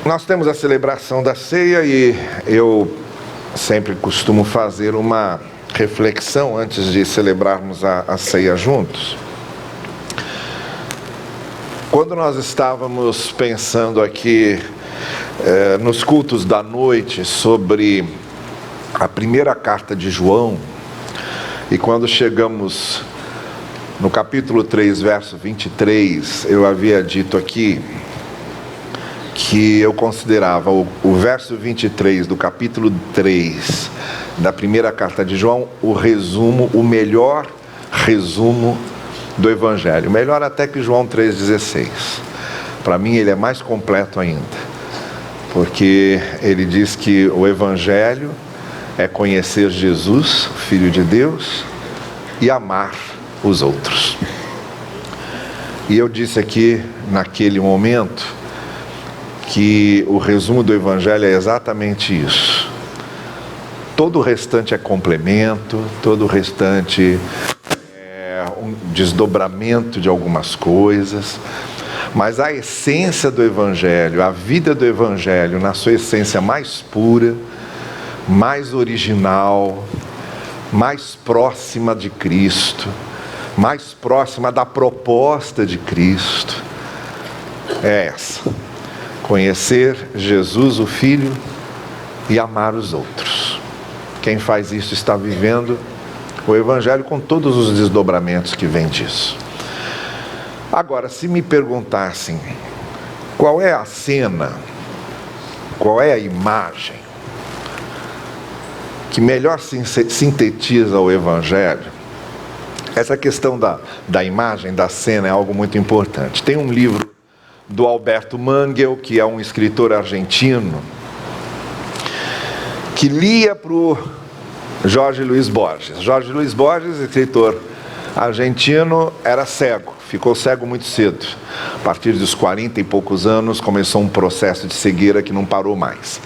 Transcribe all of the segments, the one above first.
Nós temos a celebração da ceia e eu sempre costumo fazer uma reflexão antes de celebrarmos a ceia juntos. Quando nós estávamos pensando aqui nos cultos da noite sobre a primeira carta de João, e quando chegamos no capítulo 3, verso 23, eu havia dito aqui que eu considerava o verso 23 do capítulo 3 da primeira carta de João o melhor resumo do Evangelho. Melhor até que João 3,16. Para mim ele é mais completo ainda, porque ele diz que o Evangelho é conhecer Jesus, Filho de Deus, e amar os outros. E eu disse aqui naquele momento que o resumo do Evangelho é exatamente isso. Todo o restante é complemento, todo o restante é um desdobramento de algumas coisas, mas a essência do Evangelho, a vida do Evangelho na sua essência mais pura, mais original, mais próxima de Cristo, mais próxima da proposta de Cristo, é essa: conhecer Jesus, o Filho, e amar os outros. Quem faz isso está vivendo o Evangelho com todos os desdobramentos que vêm disso. Agora, se me perguntassem qual é a cena, qual é a imagem que melhor sintetiza o Evangelho, essa questão da imagem, da cena, é algo muito importante. Tem um livro do Alberto Mangel, que é um escritor argentino, que lia para o Jorge Luis Borges. Jorge Luis Borges, escritor argentino, era cego, ficou cego muito cedo. A partir dos 40 e poucos anos, começou um processo de cegueira que não parou mais.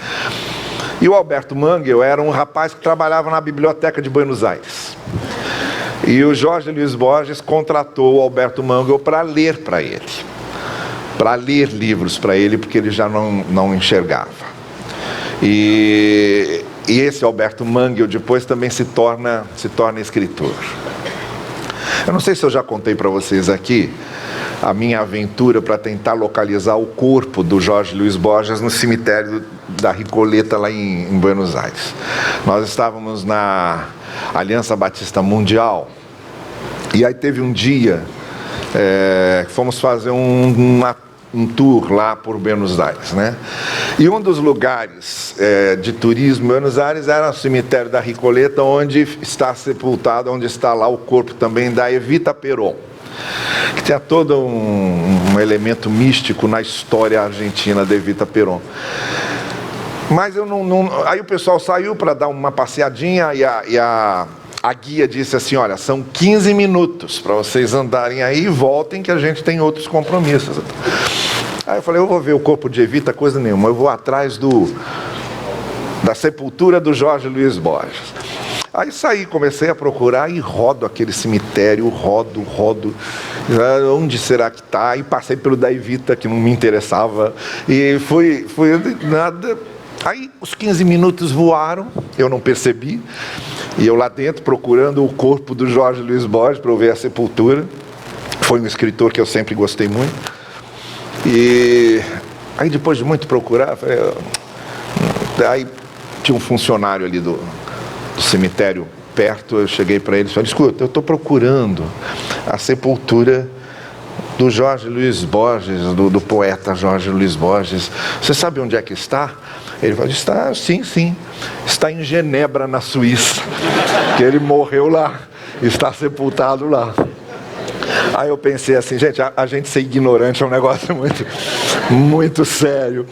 E o Alberto Mangel era um rapaz que trabalhava na Biblioteca de Buenos Aires. E o Jorge Luis Borges contratou o Alberto Mangel para ler para ele. Para ler livros para ele, porque ele já não enxergava. E esse Alberto Mangel depois também se torna escritor. Eu não sei se eu já contei para vocês aqui a minha aventura para tentar localizar o corpo do Jorge Luis Borges no cemitério da Recoleta, lá em Buenos Aires. Nós estávamos na Aliança Batista Mundial, e aí teve um dia que fomos fazer um tour lá por Buenos Aires, né? E um dos lugares de turismo em Buenos Aires era o cemitério da Recoleta, onde está sepultado, onde está lá o corpo também da Evita Peron, que tinha todo um elemento místico na história argentina da Evita Peron. Mas eu aí o pessoal saiu para dar uma passeadinha e a guia disse assim: olha, são 15 minutos para vocês andarem aí e voltem, que a gente tem outros compromissos. Aí eu falei: eu vou ver o corpo de Evita, coisa nenhuma, eu vou atrás da sepultura do Jorge Luis Borges. Aí saí, comecei a procurar e rodo aquele cemitério, rodo, onde será que está? E passei pelo da Evita, que não me interessava, e fui nada. Aí os 15 minutos voaram, eu não percebi, e eu lá dentro procurando o corpo do Jorge Luis Borges para eu ver a sepultura. Foi um escritor que eu sempre gostei muito. E aí depois de muito procurar, aí tinha um funcionário ali do cemitério perto, eu cheguei para ele e falei: escuta, eu estou procurando a sepultura do Jorge Luis Borges, do poeta Jorge Luis Borges. Você sabe onde é que está? Ele falou: está, sim, está em Genebra, na Suíça, que ele morreu lá, está sepultado lá. Aí eu pensei assim: gente, a gente ser ignorante é um negócio muito sério.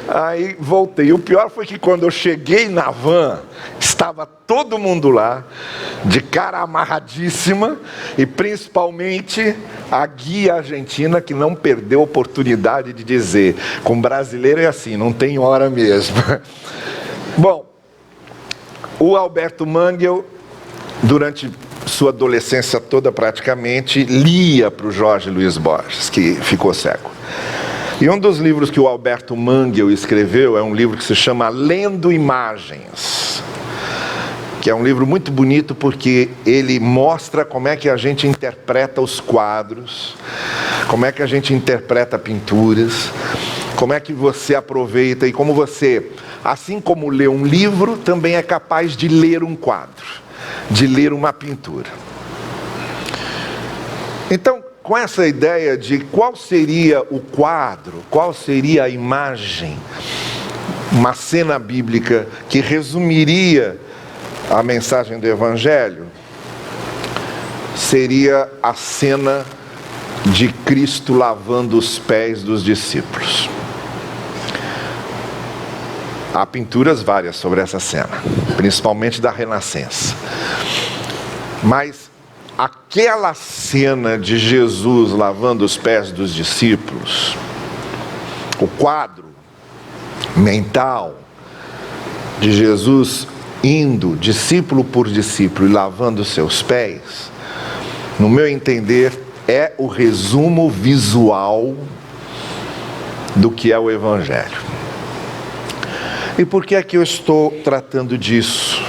Aí voltei. O pior foi que quando eu cheguei na van, estava todo mundo lá, de cara amarradíssima, e principalmente a guia argentina, que não perdeu a oportunidade de dizer: com brasileiro é assim, não tem hora mesmo. Bom, o Alberto Mangel, durante sua adolescência toda praticamente, lia para o Jorge Luis Borges, que ficou cego. E um dos livros que o Alberto Mangel escreveu é um livro que se chama Lendo Imagens, que é um livro muito bonito porque ele mostra como é que a gente interpreta os quadros, como é que a gente interpreta pinturas, como é que você aproveita e como você, assim como lê um livro, também é capaz de ler um quadro, de ler uma pintura. Então, com essa ideia de qual seria o quadro, qual seria a imagem, uma cena bíblica que resumiria a mensagem do Evangelho, seria a cena de Cristo lavando os pés dos discípulos. Há pinturas várias sobre essa cena, principalmente da Renascença. Mas aquela cena de Jesus lavando os pés dos discípulos, o quadro mental de Jesus indo discípulo por discípulo e lavando os seus pés, no meu entender, é o resumo visual do que é o Evangelho. E por que é que eu estou tratando disso?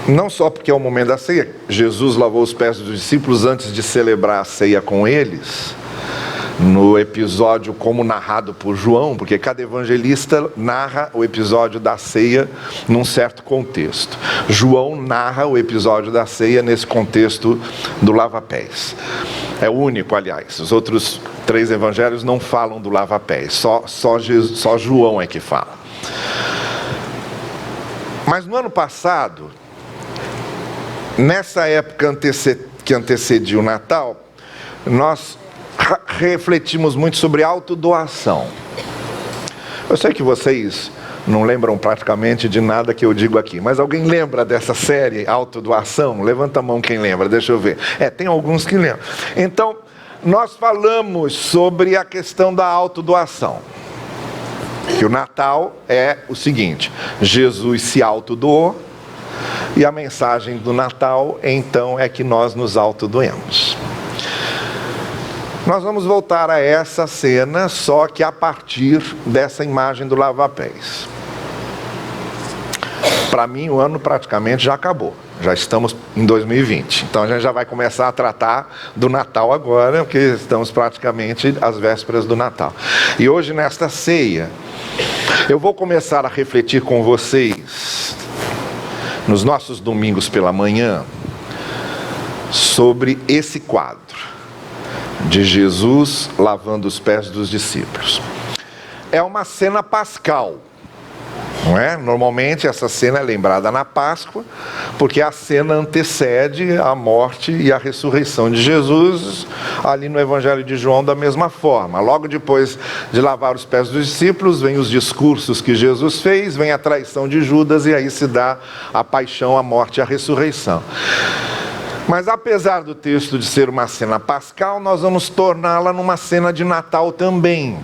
Não só porque é o momento da ceia, Jesus lavou os pés dos discípulos antes de celebrar a ceia com eles, no episódio como narrado por João, porque cada evangelista narra o episódio da ceia num certo contexto. João narra o episódio da ceia nesse contexto do lava-pés. É o único, aliás. Os outros 3 evangelhos não falam do lava-pés, só João é que fala. Mas no ano passado, nessa época que antecedia o Natal, nós refletimos muito sobre autodoação. Eu sei que vocês não lembram praticamente de nada que eu digo aqui, mas alguém lembra dessa série Autodoação? Levanta a mão quem lembra, deixa eu ver. Tem alguns que lembram. Então, nós falamos sobre a questão da autodoação. Que o Natal é o seguinte: Jesus se autodoou, e a mensagem do Natal, então, é que nós nos autodoemos. Nós vamos voltar a essa cena, só que a partir dessa imagem do lava-pés. Para mim, o ano praticamente já acabou. Já estamos em 2020. Então, a gente já vai começar a tratar do Natal agora, porque estamos praticamente às vésperas do Natal. E hoje, nesta ceia, eu vou começar a refletir com vocês, nos nossos domingos pela manhã, sobre esse quadro de Jesus lavando os pés dos discípulos. É uma cena pascal, não é? Normalmente essa cena é lembrada na Páscoa, porque a cena antecede a morte e a ressurreição de Jesus, ali no Evangelho de João da mesma forma. Logo depois de lavar os pés dos discípulos, vem os discursos que Jesus fez, vem a traição de Judas e aí se dá a paixão, a morte e a ressurreição. Mas apesar do texto de ser uma cena pascal, nós vamos torná-la numa cena de Natal também.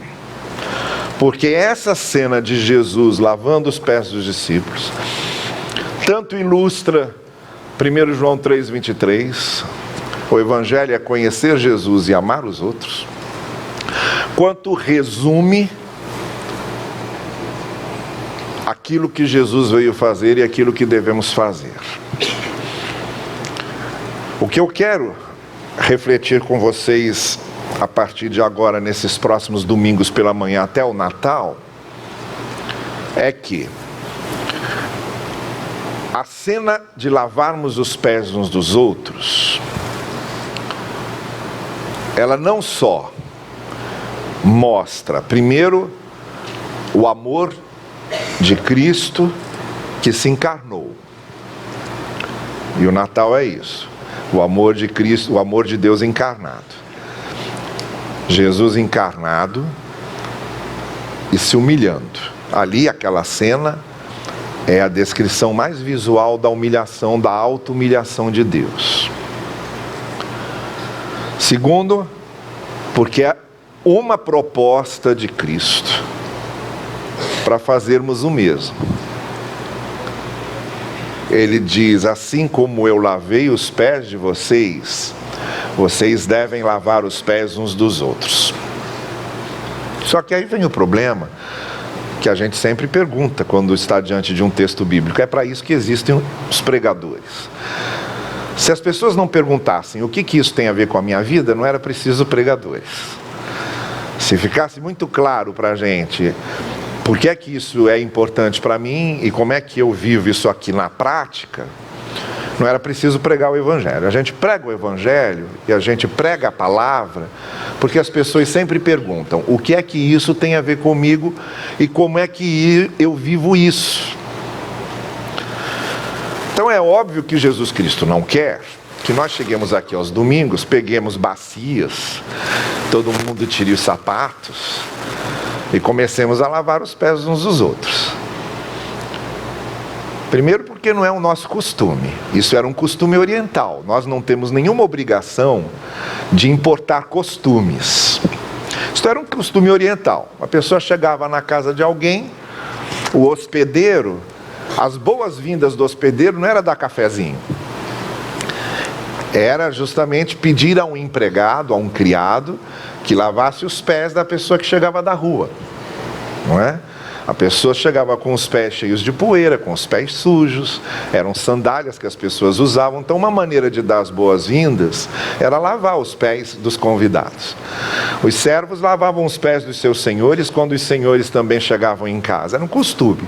Porque essa cena de Jesus lavando os pés dos discípulos, tanto ilustra 1 João 3,23, o Evangelho é conhecer Jesus e amar os outros, quanto resume aquilo que Jesus veio fazer e aquilo que devemos fazer. O que eu quero refletir com vocês a partir de agora, nesses próximos domingos pela manhã até o Natal, é que a cena de lavarmos os pés uns dos outros, ela não só mostra, primeiro, o amor de Cristo que se encarnou. E o Natal é isso. O amor de Cristo, o amor de Deus encarnado. Jesus encarnado e se humilhando. Ali, aquela cena é a descrição mais visual da humilhação, da auto-humilhação de Deus. Segundo, porque é uma proposta de Cristo para fazermos o mesmo. Ele diz: assim como eu lavei os pés de vocês, vocês devem lavar os pés uns dos outros. Só que aí vem o problema que a gente sempre pergunta quando está diante de um texto bíblico. É para isso que existem os pregadores. Se as pessoas não perguntassem o que isso tem a ver com a minha vida, não era preciso pregadores. Se ficasse muito claro para a gente por que é que isso é importante para mim e como é que eu vivo isso aqui na prática, não era preciso pregar o Evangelho. A gente prega o Evangelho e a gente prega a palavra porque as pessoas sempre perguntam o que é que isso tem a ver comigo e como é que eu vivo isso. Então é óbvio que Jesus Cristo não quer que nós cheguemos aqui aos domingos, peguemos bacias, todo mundo tire os sapatos e comecemos a lavar os pés uns dos outros. Primeiro porque não é o nosso costume, isso era um costume oriental. Nós não temos nenhuma obrigação de importar costumes. Isso era um costume oriental. A pessoa chegava na casa de alguém, o hospedeiro, as boas-vindas do hospedeiro não era dar cafezinho. Era justamente pedir a um empregado, a um criado, que lavasse os pés da pessoa que chegava da rua. Não é? A pessoa chegava com os pés cheios de poeira, com os pés sujos, eram sandálias que as pessoas usavam. Então uma maneira de dar as boas-vindas era lavar os pés dos convidados. Os servos lavavam os pés dos seus senhores quando os senhores também chegavam em casa, era um costume.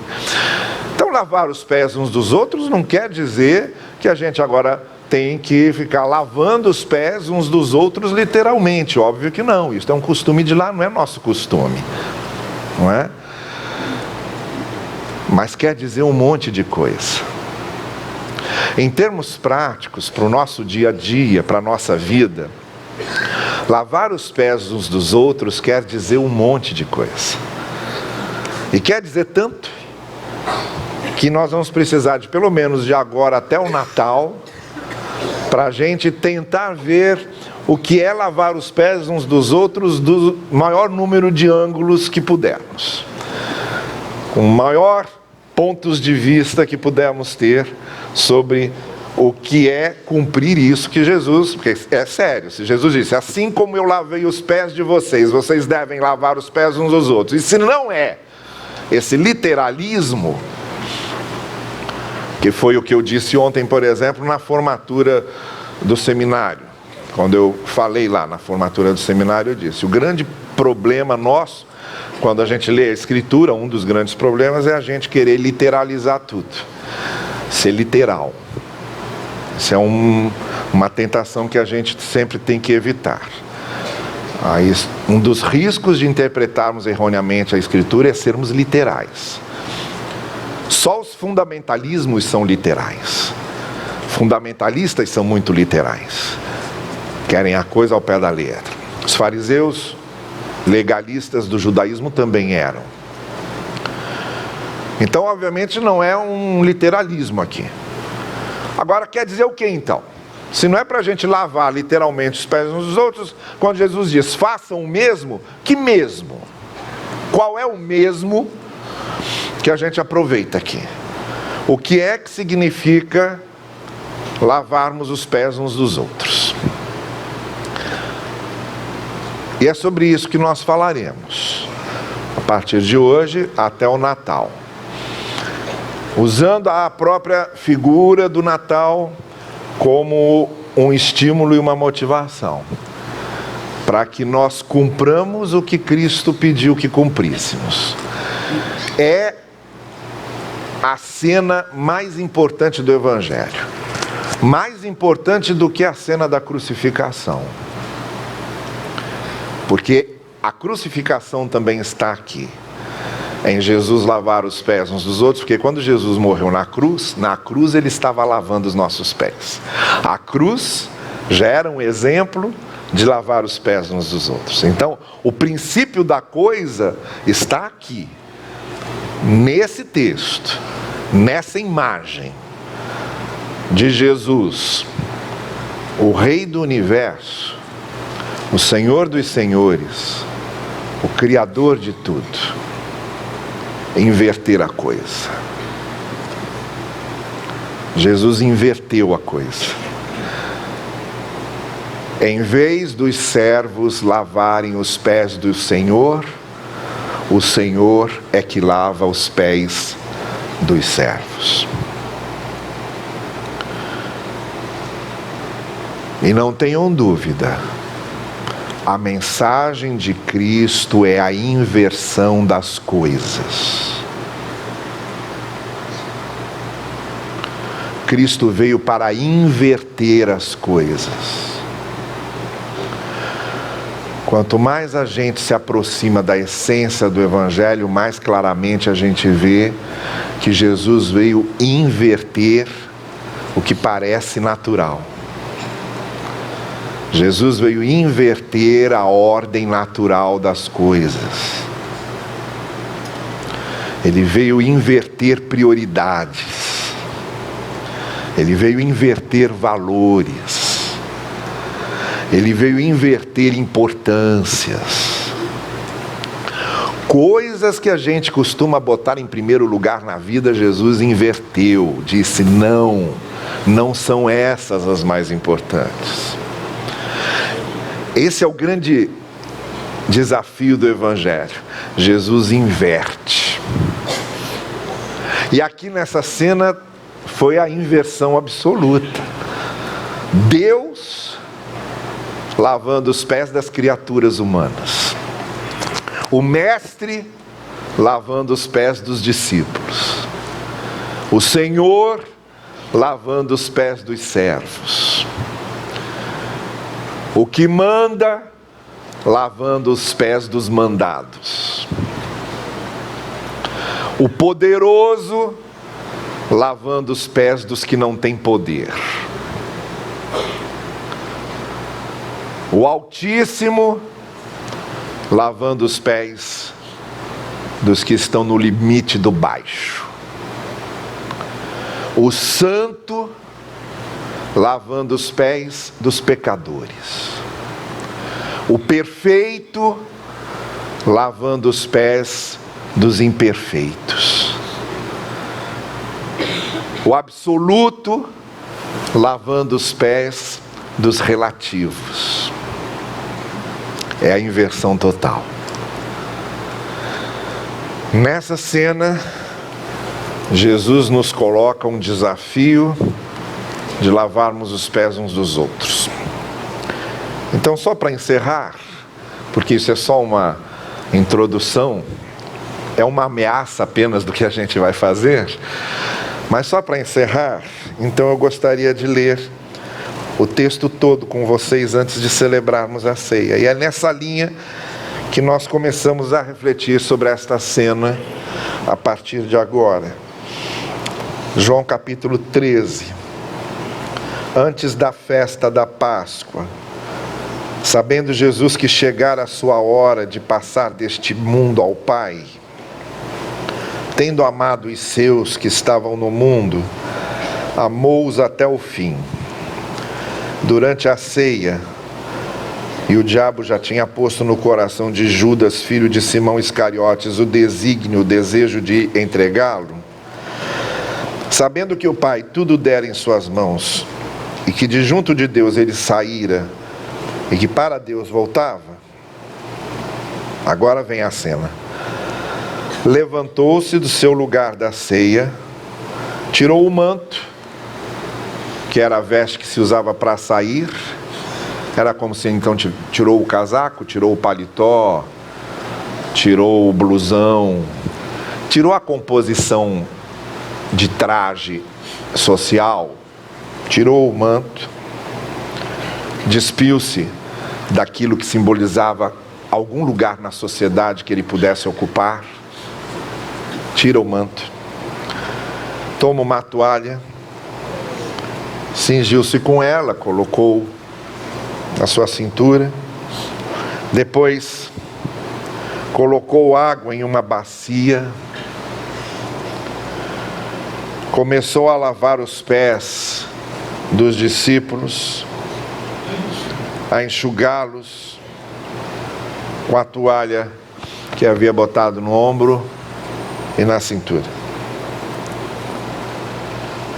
Então lavar os pés uns dos outros não quer dizer que a gente agora tem que ficar lavando os pés uns dos outros literalmente, óbvio que não, isso é um costume de lá, não é nosso costume, não é? Mas quer dizer um monte de coisa. Em termos práticos, para o nosso dia a dia, para a nossa vida, lavar os pés uns dos outros quer dizer um monte de coisa. E quer dizer tanto que nós vamos precisar de pelo menos de agora até o Natal, para a gente tentar ver o que é lavar os pés uns dos outros do maior número de ângulos que pudermos. Com maior pontos de vista que pudermos ter sobre o que é cumprir isso que Jesus, porque é sério, se Jesus disse, assim como eu lavei os pés de vocês, vocês devem lavar os pés uns dos outros. E se não é esse literalismo, que foi o que eu disse ontem, por exemplo, na formatura do seminário. Quando eu falei lá na formatura do seminário, eu disse, o grande problema nosso, quando a gente lê a Escritura, um dos grandes problemas é a gente querer literalizar tudo. Ser literal. Isso é uma tentação que a gente sempre tem que evitar. Aí, um dos riscos de interpretarmos erroneamente a Escritura é sermos literais. Só os fundamentalismos são literais. Fundamentalistas são muito literais. Querem a coisa ao pé da letra. Os fariseus legalistas do judaísmo também eram. Então, obviamente, não é um literalismo aqui. Agora, quer dizer o que então? Se não é para a gente lavar literalmente os pés uns dos outros, quando Jesus diz, façam o mesmo, que mesmo? Qual é o mesmo que a gente aproveita aqui? O que é que significa lavarmos os pés uns dos outros? E é sobre isso que nós falaremos, a partir de hoje até o Natal. Usando a própria figura do Natal como um estímulo e uma motivação, para que nós cumpramos o que Cristo pediu que cumpríssemos. É a cena mais importante do Evangelho, mais importante do que a cena da crucificação. Porque a crucificação também está aqui, em Jesus lavar os pés uns dos outros, porque quando Jesus morreu na cruz ele estava lavando os nossos pés. A cruz já era um exemplo de lavar os pés uns dos outros. Então, o princípio da coisa está aqui, nesse texto, nessa imagem de Jesus, o Rei do Universo, o Senhor dos Senhores, o Criador de tudo, inverter a coisa. Jesus inverteu a coisa. Em vez dos servos lavarem os pés do Senhor, o Senhor é que lava os pés dos servos. E não tenham dúvida, a mensagem de Cristo é a inversão das coisas. Cristo veio para inverter as coisas. Quanto mais a gente se aproxima da essência do Evangelho, mais claramente a gente vê que Jesus veio inverter o que parece natural. Jesus veio inverter a ordem natural das coisas. Ele veio inverter prioridades. Ele veio inverter valores. Ele veio inverter importâncias. Coisas que a gente costuma botar em primeiro lugar na vida, Jesus inverteu. Disse, não são essas as mais importantes. Esse é o grande desafio do Evangelho. Jesus inverte. E aqui nessa cena foi a inversão absoluta. Deus lavando os pés das criaturas humanas. O Mestre lavando os pés dos discípulos. O Senhor lavando os pés dos servos. O que manda, lavando os pés dos mandados. O poderoso, lavando os pés dos que não têm poder. O Altíssimo, lavando os pés dos que estão no limite do baixo. O Santo, lavando os pés dos pecadores. O perfeito, lavando os pés dos imperfeitos. O absoluto, lavando os pés dos relativos. É a inversão total. Nessa cena, Jesus nos coloca um desafio de lavarmos os pés uns dos outros. Então, só para encerrar, porque isso é só uma introdução, é uma ameaça apenas do que a gente vai fazer, mas só para encerrar, então eu gostaria de ler o texto todo com vocês antes de celebrarmos a ceia. E é nessa linha que nós começamos a refletir sobre esta cena a partir de agora. João capítulo 13. Antes da festa da Páscoa, sabendo Jesus que chegara a sua hora de passar deste mundo ao Pai, tendo amado os seus que estavam no mundo, amou-os até o fim. Durante a ceia, e o diabo já tinha posto no coração de Judas, filho de Simão Iscariotes, o desejo de entregá-lo, sabendo que o Pai tudo dera em suas mãos, e que de junto de Deus ele saíra, e que para Deus voltava, agora vem a cena. Levantou-se do seu lugar da ceia, tirou o manto, que era a veste que se usava para sair, era como se então tirou o casaco, tirou o paletó, tirou o blusão, tirou a composição de traje social, tirou o manto, despiu-se daquilo que simbolizava algum lugar na sociedade que ele pudesse ocupar, tira o manto, toma uma toalha, cingiu-se com ela, colocou na sua cintura, depois colocou água em uma bacia, começou a lavar os pés dos discípulos, a enxugá-los com a toalha que havia botado no ombro e na cintura.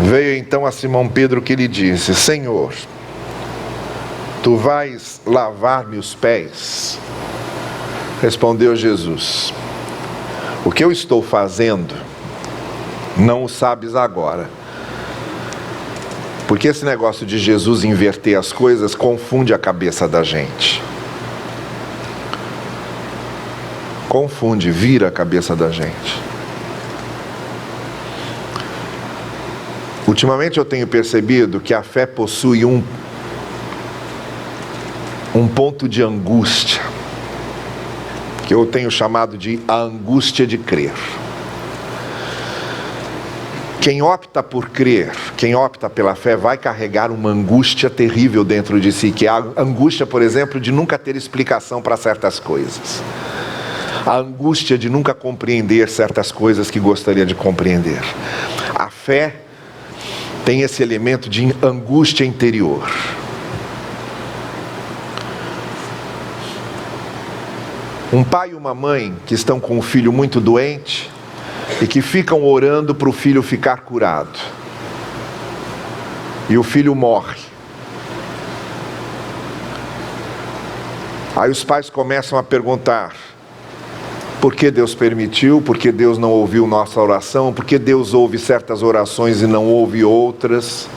Veio então a Simão Pedro que lhe disse: Senhor, tu vais lavar-me os pés? Respondeu Jesus: O que eu estou fazendo, não o sabes agora. Porque esse negócio de Jesus inverter as coisas confunde a cabeça da gente. Confunde, vira a cabeça da gente. Ultimamente eu tenho percebido que a fé possui um ponto de angústia, que eu tenho chamado de a angústia de crer. Quem opta por crer, quem opta pela fé, vai carregar uma angústia terrível dentro de si, que é a angústia, por exemplo, de nunca ter explicação para certas coisas. A angústia de nunca compreender certas coisas que gostaria de compreender. A fé tem esse elemento de angústia interior. Um pai e uma mãe que estão com um filho muito doente e que ficam orando para o filho ficar curado. E o filho morre. Aí os pais começam a perguntar: por que Deus permitiu? Por que Deus não ouviu nossa oração? Por que Deus ouve certas orações e não ouve outras?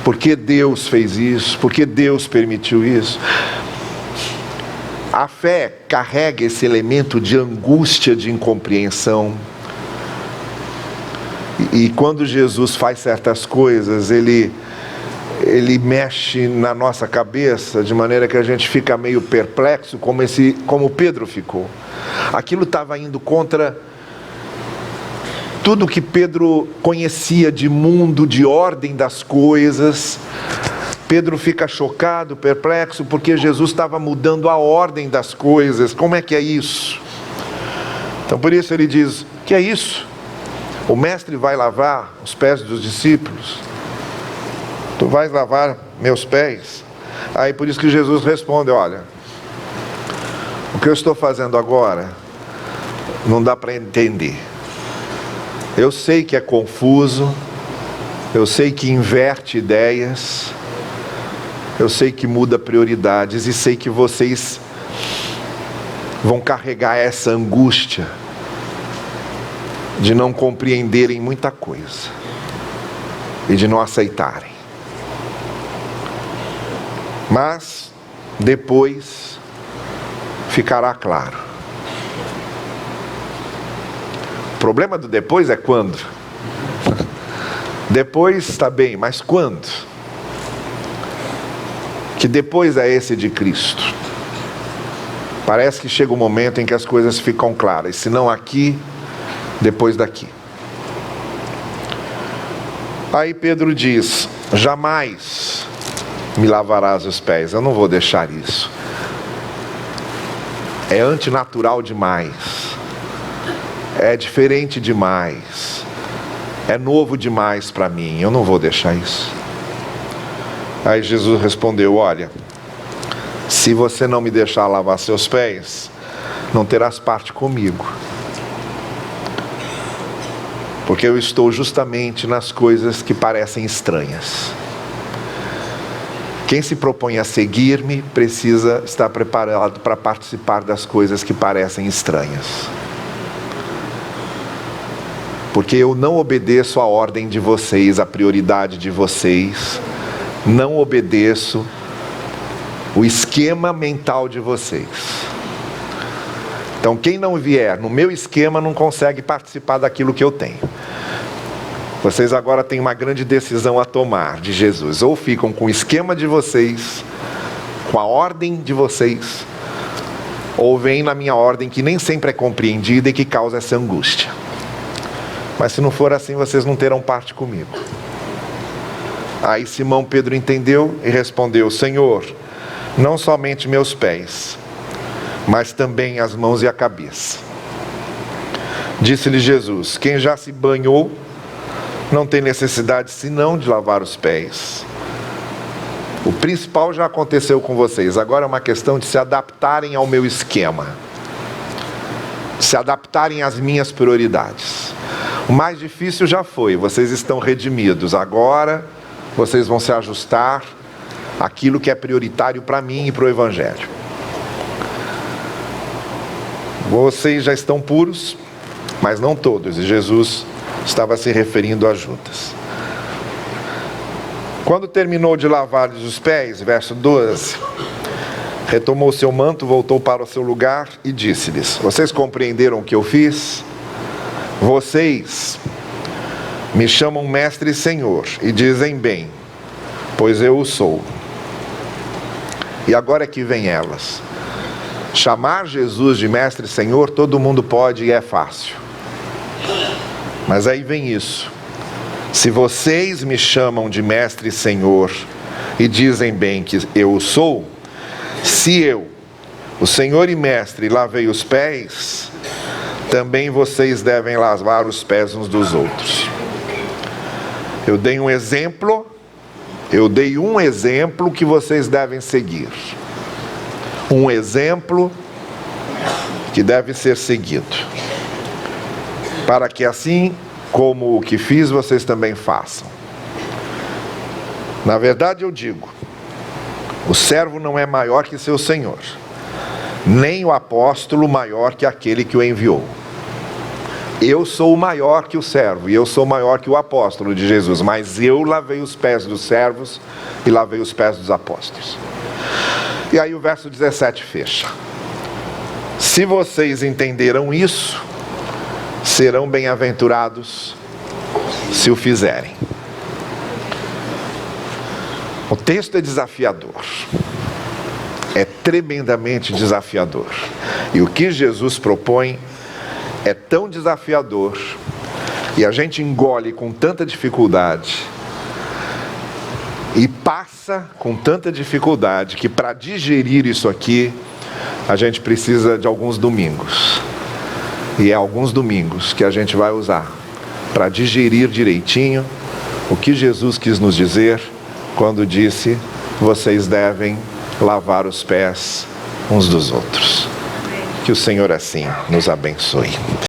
Por que Deus fez isso? Por que Deus permitiu isso? A fé carrega esse elemento de angústia, de incompreensão. E quando Jesus faz certas coisas, ele mexe na nossa cabeça de maneira que a gente fica meio perplexo, como Pedro ficou. Aquilo estava indo contra tudo que Pedro conhecia de mundo, de ordem das coisas. Pedro fica chocado, perplexo, porque Jesus estava mudando a ordem das coisas. Como é que é isso? Então por isso ele diz: que é isso? O mestre vai lavar os pés dos discípulos? Tu vais lavar meus pés? Aí por isso que Jesus responde: olha, o que eu estou fazendo agora não dá para entender. Eu sei que é confuso, eu sei que inverte ideias, eu sei que muda prioridades e sei que vocês vão carregar essa angústia de não compreenderem muita coisa e de não aceitarem. Mas depois ficará claro. O problema do depois é quando? Depois está bem, mas quando? Que depois é esse de Cristo. Parece que chega um momento em que as coisas ficam claras, se não aqui, depois daqui. Aí Pedro diz: jamais me lavarás os pés. Eu não vou deixar isso. É antinatural demais. É diferente demais. É novo demais para mim. Eu não vou deixar isso. Aí Jesus respondeu: olha, se você não me deixar lavar seus pés, não terás parte comigo. Porque eu estou justamente nas coisas que parecem estranhas. Quem se propõe a seguir-me precisa estar preparado para participar das coisas que parecem estranhas. Porque eu não obedeço à ordem de vocês, à prioridade de vocês, não obedeço o esquema mental de vocês. Então quem não vier no meu esquema não consegue participar daquilo que eu tenho. Vocês agora têm uma grande decisão a tomar de Jesus. Ou ficam com o esquema de vocês, com a ordem de vocês, ou vêm na minha ordem que nem sempre é compreendida e que causa essa angústia. Mas se não for assim, vocês não terão parte comigo. Aí Simão Pedro entendeu e respondeu: Senhor, não somente meus pés, mas também as mãos e a cabeça. Disse-lhe Jesus: quem já se banhou não tem necessidade senão de lavar os pés. O principal já aconteceu com vocês. Agora é uma questão de se adaptarem ao meu esquema, se adaptarem às minhas prioridades. O mais difícil já foi, vocês estão redimidos. Agora vocês vão se ajustar àquilo que é prioritário para mim e para o Evangelho. vocês já estão puros, mas não todos. E Jesus estava se referindo a Judas. Quando terminou de lavar-lhes os pés, verso 12, retomou seu manto, voltou para o seu lugar e disse-lhes: vocês compreenderam o que eu fiz? Vocês me chamam mestre e senhor, e dizem bem, pois eu o sou. E agora é que vem elas. Chamar Jesus de mestre e senhor, todo mundo pode e é fácil. Mas aí vem isso. Se vocês me chamam de mestre e senhor, e dizem bem que eu o sou, se eu, o senhor e mestre, lavei os pés, também vocês devem lavar os pés uns dos outros. Eu dei um exemplo que vocês devem seguir. Um exemplo que deve ser seguido. Para que assim como o que fiz, vocês também façam. Na verdade eu digo, o servo não é maior que seu senhor, nem o apóstolo maior que aquele que o enviou. Eu sou maior que o servo, e eu sou maior que o apóstolo de Jesus, mas eu lavei os pés dos servos e lavei os pés dos apóstolos. E aí o verso 17 fecha. Se vocês entenderam isso, serão bem-aventurados se o fizerem. O texto é desafiador. É tremendamente desafiador. E o que Jesus propõe é tão desafiador, e a gente engole com tanta dificuldade, e passa com tanta dificuldade, que para digerir isso aqui, a gente precisa de alguns domingos. E é alguns domingos que a gente vai usar para digerir direitinho o que Jesus quis nos dizer quando disse: vocês devem lavar os pés uns dos outros. Que o Senhor assim nos abençoe.